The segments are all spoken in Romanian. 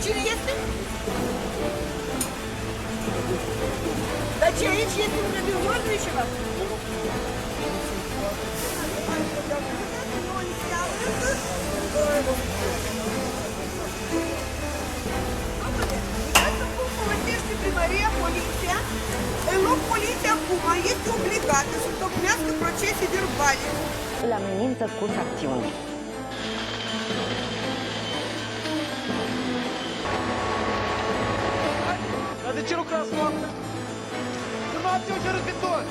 cine este? Dar ce aici este un radiomar, nu-i ceva? Folosește primăria, poliția. În loc, poliția acum este obligată să întocmească procese verbale. Îl amenință cu sancțiuni. Dar de ce lucrați noaptea? Că noaptea au cerut beton.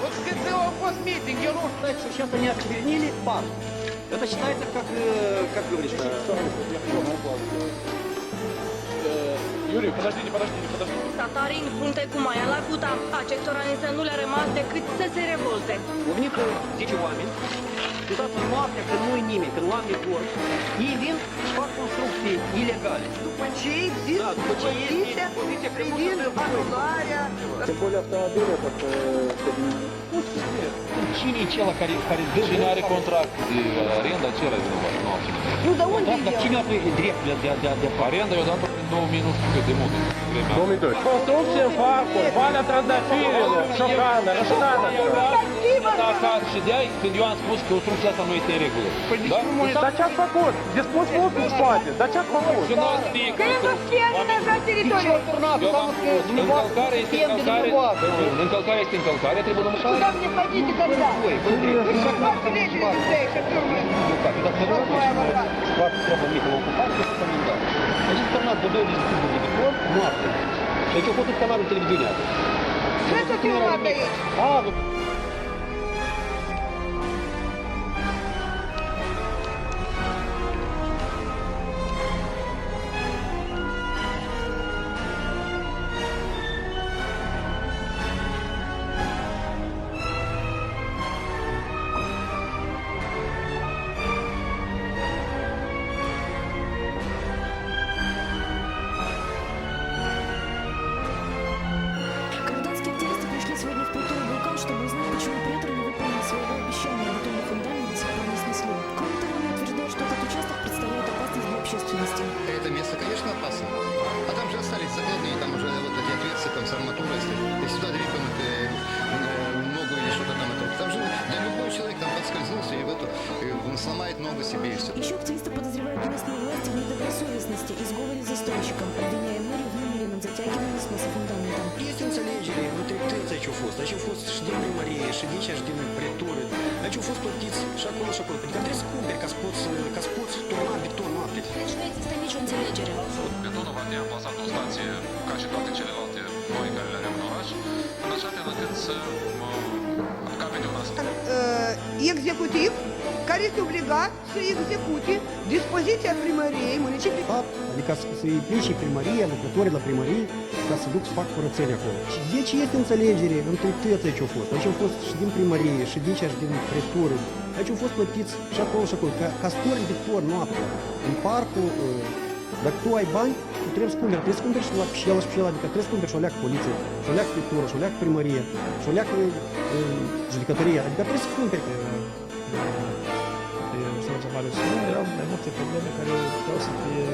Вот в fost meeting, eu nu... Сейчас они очернили парк. Это считается как говоришь, Юрий, подождите. Tatarii în frunte cu Maia la Guta. Acestora însă nu le-a rămas decât să se revolte. У них 10 oameni. Uitați, noaptea, când nu-i nimeni, când oamenii dorm, ei vin și fac construcții ilegale. După ce există poziția privind anularea... Тем более автомобиль этот Cine e cel care dă... Cine are contract de arendă, acela e vinovat. Nu altcineva. Nu, dar unde Dar e cine a dreptul de Arenda eu dat-o prin 2000, nu știu cât de mult. Vremea. 2002. Construcție în parcuri, Valea Trandafirelor, Șocană, Rășcană. Acasă și de aia, când eu am spus că construcția asta nu este în regulă. Da? Dar ce ați făcut? Dispus mult în spate. Dar ce ați făcut? Și nu ați spus Că e însușiat deja teritoriul. eu v-am spus, încălcarea este încălcare, încălcarea este încălcare, trebuie să mă Куда мне ходите, когда? Вы же просто лезете людей, Значит, канал ДБ Республики Москва. Я что, тут канал телевидения. Что это ты даешь? А, ну... Гражданские активисты пришли сегодня в Плутовый вулкан, чтобы узнать, почему операторы не выполнили своего обещания, бетонный фундамент до сих пор не снесли. Кроме того, они утверждают, что этот участок представляет опасность для общественности. Это место, конечно, опасно. А там же остались закладные, там уже вот эти отверстия, там с арматурой, если сюда ребенок ногу или что-то там. Там же для любого человека там подскользнулся, и он сломает ногу себе и все. Еще активисты подозревают местные власти в недобросовестности и сговоре с застройщиком, обвиняя мэрию в намеренном затягивании сноса фундамента. Este înțelegere între toți aici au fost. Aici au fost și din primărie, și din și din pretură. Aici au fost plătiți și acolo și acolo. Pentru că trebuie să cumperi ca să poți turna beton noapte. Deci nu există nicio înțelegere. Betonul va fi amplasat în stație ca și toate celelalte noi care le avem în oraș, în așa fel încât să capete un astfel. Executiv care este obligat să execute dispoziția primăriei municipiului. Adică să-i implice primăria, lucrătorii la primărie, ca să duc să fac curățenie acolo. Și deci este înțelegere între toți aici au fost. Aici au fost și din primărie, și din și din pretură. Aici au fost plătiți și acolo și acolo. Ca stori beton noaptea, în parcul, dacă tu ai bani, tu trebuie să cumperi și la pșela și pșela, adică trebuie să cumperi și o leacă poliție, și o leacă pretură, și o leacă primărie, și o leacă judecătorie, adică trebuie să cumperi. Erau mai multe probleme care puteau să fie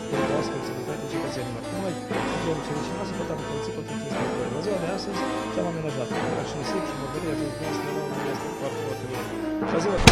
periculoase pentru securitatea cetățenilor. Noi vrem să reușim să putem încolți tot aceste lucruri. La ziua de astăzi ce-am amenajat. Era și nisip și măgăria, și dumneavoastră erau este foarte, foarte bine. La ziua de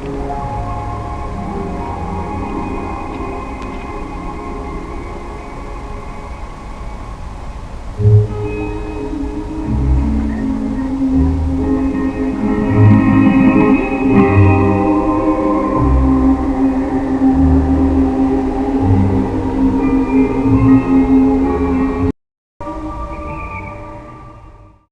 Thank you.